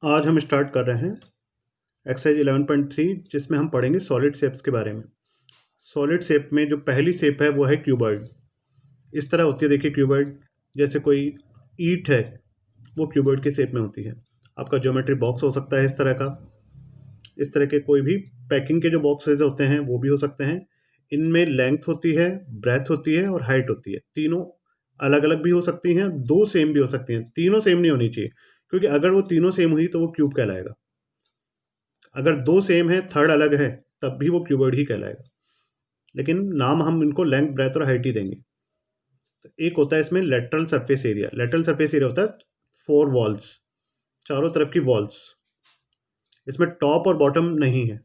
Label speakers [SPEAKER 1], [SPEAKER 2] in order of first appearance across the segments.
[SPEAKER 1] आज हम स्टार्ट कर रहे हैं एक्सरसाइज 11.3 जिसमें हम पढ़ेंगे सॉलिड शेप्स के बारे में। सॉलिड शेप में जो पहली शेप है वो है क्यूबॉइड। इस तरह होती है, देखिए क्यूबॉइड जैसे कोई ईंट है वो क्यूबॉइड की शेप में होती है। आपका ज्योमेट्री बॉक्स हो सकता है इस तरह का, इस तरह के कोई भी पैकिंग के जो बॉक्सेज होते हैं वो भी हो सकते हैं। इनमें लेंथ होती है, ब्रेथ होती है और हाइट होती है। तीनों अलग अलग भी हो सकती हैं, दो सेम भी हो सकती हैं। तीनों सेम नहीं होनी चाहिए, क्योंकि अगर वो तीनों सेम हुई तो वो क्यूब कहलाएगा। अगर दो सेम है, थर्ड अलग है, तब भी वो क्यूबॉइड ही कहलाएगा। लेकिन नाम हम इनको लेंथ, ब्रेथ और हाइट ही देंगे। तो एक होता है इसमें lateral surface area. Lateral surface area होता है फोर वॉल्स, चारों तरफ की वॉल्स। इसमें टॉप और बॉटम नहीं है,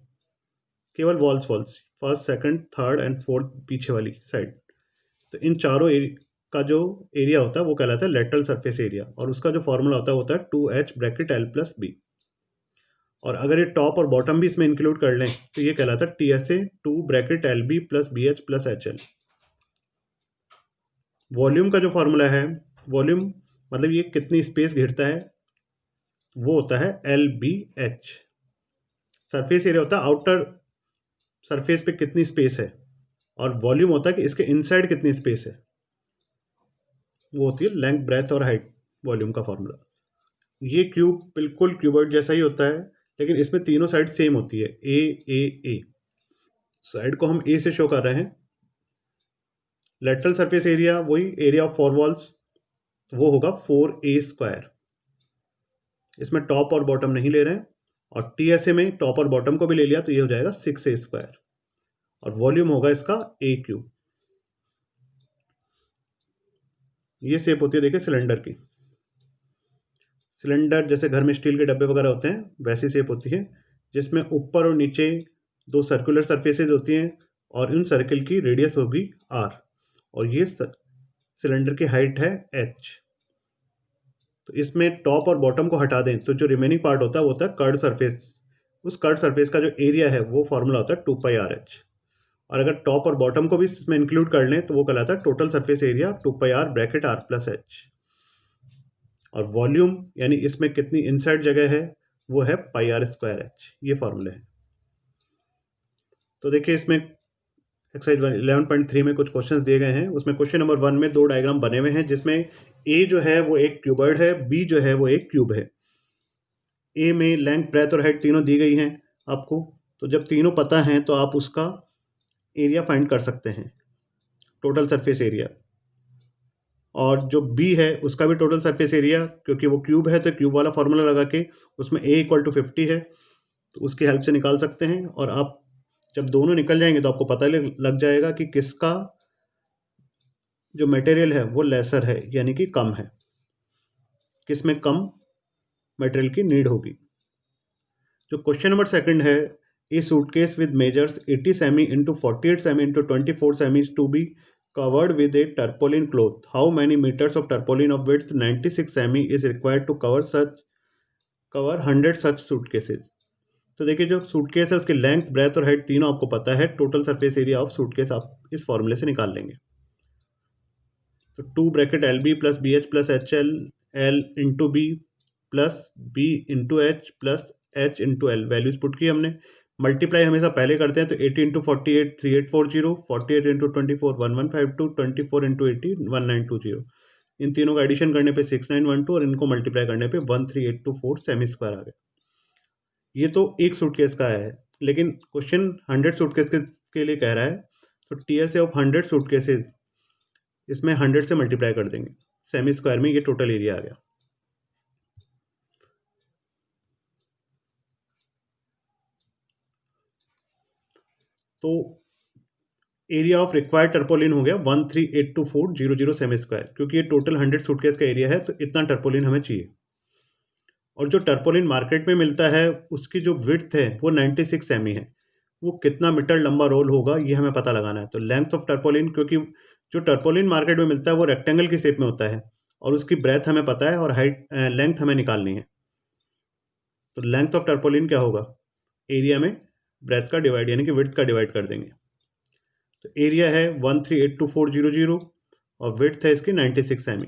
[SPEAKER 1] केवल walls walls, first second third and fourth पीछे वाली साइड। तो इन चारों का जो एरिया होता है वो कहलाता है लेटरल सरफेस एरिया, और उसका जो फॉर्मूला होता है 2h bracket l plus B. और अगर ये टॉप और बॉटम भी इसमें इंक्लूड कर लें तो ये कहलाता है TSA 2 bracket LB plus BH plus HL। Volume का जो फॉर्मूला है, वॉल्यूम मतलब ये कितनी स्पेस घेरता है, वो होता है LBH। सरफेस एरिया होता है आउटर सरफेस पे कितनी स्पेस है, और वॉल्यूम होता है कि इसके इनसाइड कितनी स्पेस है, वो होती है लेंथ, ब्रेथ और हाइट। वॉल्यूम का फॉर्मूला। ये क्यूब बिल्कुल क्यूबॉइड जैसा ही होता है, लेकिन इसमें तीनों साइड सेम होती है, A। साइड को हम A से शो कर रहे हैं। लेटरल सरफेस एरिया वही एरिया ऑफ फोर वॉल्स, वो होगा 4A²। इसमें टॉप और बॉटम नहीं ले रहे हैं, और TSA में टॉप और बॉटम को भी ले लिया तो ये हो जाएगा 6A²। और वॉल्यूम होगा इसका A³। ये शेप होती है देखिए सिलेंडर की। सिलेंडर जैसे घर में स्टील के डब्बे वगैरह होते हैं वैसी शेप होती है, जिसमें ऊपर और नीचे दो सर्कुलर सरफेसेज होती हैं, और इन सर्किल की रेडियस होगी R, और ये सिलेंडर की हाइट है H। तो इसमें टॉप और बॉटम को हटा दें तो जो रिमेनिंग पार्ट होता है वो होता है कर्ड सरफेस। उस कर्ड सरफेस का जो एरिया है वो फॉर्मूला होता है 2πRH। और अगर टॉप और बॉटम को भी इसमें इंक्लूड कर लें तो वो कहलाता है total surface area 2πR bracket R plus H। और वॉल्यूम यानी इसमें कितनी इनसाइड जगह है वो है πR²H। ये फॉर्मूले हैं। तो देखिए इसमें एक्सरसाइज 11.3 में कुछ क्वेश्चंस दिए गए हैं। उसमें क्वेश्चन नंबर 1 में दो डायग्राम बने हुए हैं, जिसमें ए जो है वो एक क्यूबॉइड है, बी जो है वो एक क्यूब है। ए में लेंथ, ब्रेथ और हाइट तीनों दी गई हैं आपको। तो जब तीनों पता हैं तो आप उसका एरिया फाइंड कर सकते हैं, टोटल सरफेस एरिया। और जो बी है उसका भी टोटल सरफेस एरिया, क्योंकि वो क्यूब है तो क्यूब वाला फॉर्मूला लगा के उसमें A = 50 है तो उसकी हेल्प से निकाल सकते हैं। और आप जब दोनों निकल जाएंगे तो आपको पता लग जाएगा कि किसका जो मटेरियल है वो लेसर है, यानी कि कम है, किसमें कम मटेरियल की नीड होगी। जो क्वेश्चन नंबर 2 है, a suitcase with measures 80 cm into 48 cm into 24 cm to be covered with a tarpaulin cloth. How many meters of tarpaulin of width 96 semi is required to cover 100 such suitcases? तो देखिए जो suitcase है उसकी length, breath और height तीनों आपको पता है। Total surface area of suitcase आप इस फॉर्मूले से निकाल लेंगे। तो 2 bracket LB plus BH plus HL L into B plus B into H plus H into L values put की हमने। मल्टीप्लाई हमेशा पहले करते हैं, तो 80 इंटू 48 3840, 48 इंटू 24 1152, 24 इंटू 80 1920। इन तीनों का एडिशन करने पे 6912 और इनको मल्टीप्लाई करने पे 13824 सेमी स्क्वायर आ गया। ये तो एक सूटकेस का है, लेकिन क्वेश्चन 100 सूटकेस के लिए कह रहा है, तो TSA ऑफ 100 सूटकेसेस इसमें 100 से मल्टीप्लाई कर देंगे, सेमी स्क्वायर में ये टोटल एरिया आ गया। तो एरिया ऑफ रिक्वायर्ड टर्पोलिन हो गया 1382400 सेमी स्क्वायर, क्योंकि ये टोटल 100 सूटकेस का एरिया है तो इतना टर्पोलिन हमें चाहिए। और जो टर्पोलिन मार्केट में मिलता है उसकी जो विड्थ है वो 96 सेमी है। वो कितना मीटर लंबा रोल होगा ये हमें पता लगाना है। तो लेंथ ऑफ टर्पोलिन, क्योंकि जो टर्पोलिन मार्केट में मिलता है वो रेक्टेंगल की शेप में होता है, और उसकी ब्रेथ हमें पता है और हाइट लेंथ हमें निकालनी है। तो लेंथ ऑफ टर्पोलिन क्या होगा, एरिया में ब्रेथ का डिवाइड यानी कि विड्थ का डिवाइड कर देंगे। तो एरिया है 1382400 और विड्थ है इसकी 96 सेमी।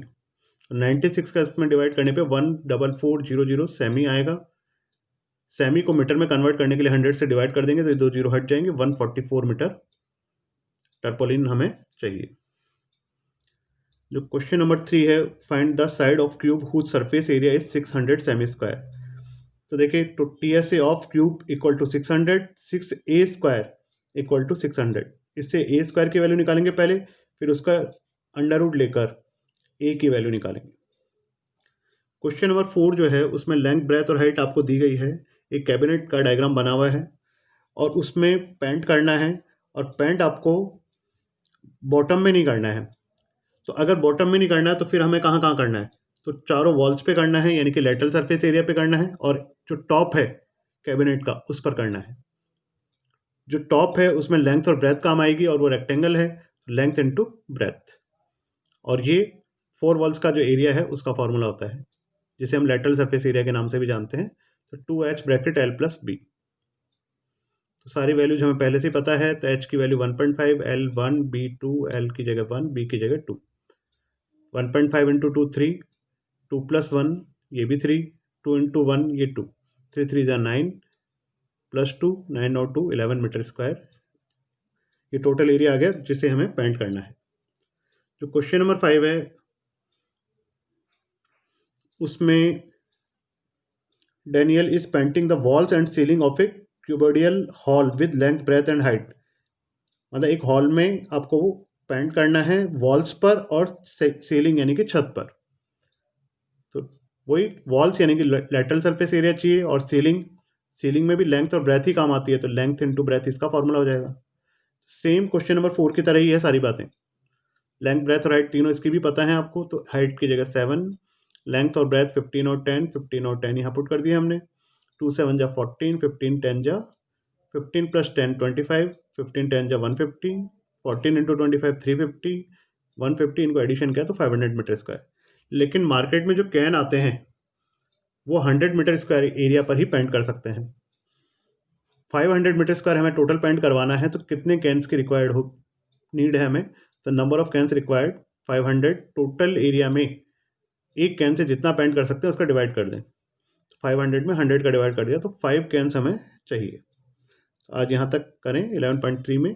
[SPEAKER 1] 96 का इसमें डिवाइड करने पे 14400 सेमी आएगा, सेमी को मीटर में कन्वर्ट करने के लिए 100 से डिवाइड कर देंगे तो ये 2 जीरो हट जाएंगे, 144 मीटर टर्पोलिन हमें चाहिए। जो क्वेश्चन नंबर 3 है, find the side of cube whose surface area is 600 semi square. तो देखिए, तो TSA of cube equal to 600, 6A square equal to 600। इससे A स्क्वायर की वैल्यू निकालेंगे पहले, फिर उसका अंडर रूट लेकर A की वैल्यू निकालेंगे। क्वेश्चन नंबर 4 जो है उसमें लेंथ, ब्रेथ और हाइट आपको दी गई है। एक कैबिनेट का डायग्राम बना हुआ है और उसमें पेंट करना है, और पेंट आपको बॉटम में नहीं करना है। तो अगर बॉटम में नहीं करना है तो फिर हमें कहाँ कहाँ करना है, तो चारों वॉल्स पे करना है, यानी कि लेटरल सरफेस एरिया पे करना है, और जो टॉप है कैबिनेट का उस पर करना है। जो टॉप है उसमें लेंथ और ब्रेथ काम आएगी, और वो रेक्टेंगल है, लेंथ इनटू ब्रेथ। और ये 4 वॉल्स का जो एरिया है उसका फॉर्मूला होता है, जिसे हम लेटरल सरफेस एरिया के नाम से भी जानते हैं। तो 2H bracket L plus B. तो सारी वैल्यूज हमें पहले से ही पता है। तो H की वैल्यू 1.5, L 1, B 2, L की जगह 1, B की जगह 2। 1.5 इंटू 2 3, 2 प्लस 1 ये भी 3, 2 इंटू 1 ये 2, 3 3 जा 9 प्लस 2, 9 और 2 11 मीटर स्क्वायर। ये टोटल एरिया आ गया जिसे हमें पेंट करना है। जो क्वेश्चन नंबर 5 है उसमें Daniel is painting the walls and ceiling of a cuboidal hall with length, breadth and height। मतलब एक हॉल में आपको पेंट करना है वॉल्स पर और सीलिंग यानी कि छत पर। तो वही वॉल्स यानी कि लेटरल सरफेस एरिया चाहिए, और सीलिंग में भी लेंथ और ब्रेथ ही काम आती है, तो लेंथ इनटू ब्रेथ इसका फॉर्मूला हो जाएगा। सेम क्वेश्चन नंबर 4 की तरह ही है सारी बातें। लेंथ, ब्रेथ और हाइट तीनों इसकी भी पता है आपको। तो हाइट की जगह 7, लेंथ और ब्रेथ 15 और 10, 15 और 10 यहाँ पुट कर दिया हमने। 2 7 जा 14, 15 10 जा 15 प्लस 10 25, 15 10 जा 150, 14 इंटू 25 350, 150 इनको एडिशन किया तो 500 मीटर स्क्वायर। लेकिन मार्केट में जो कैन आते हैं वो 100 मीटर स्क्वायर एरिया पर ही पेंट कर सकते हैं। 500 मीटर स्क्वायर हमें टोटल पेंट करवाना है, तो कितने कैंस की नीड है हमें। तो number of cans required 500, total area में एक कैन से जितना पेंट कर सकते हैं उसका डिवाइड कर दें। 500 में 100 का डिवाइड कर दिया तो 5 कैंस हमें चाहिए। आज यहाँ तक करें 11.3 में।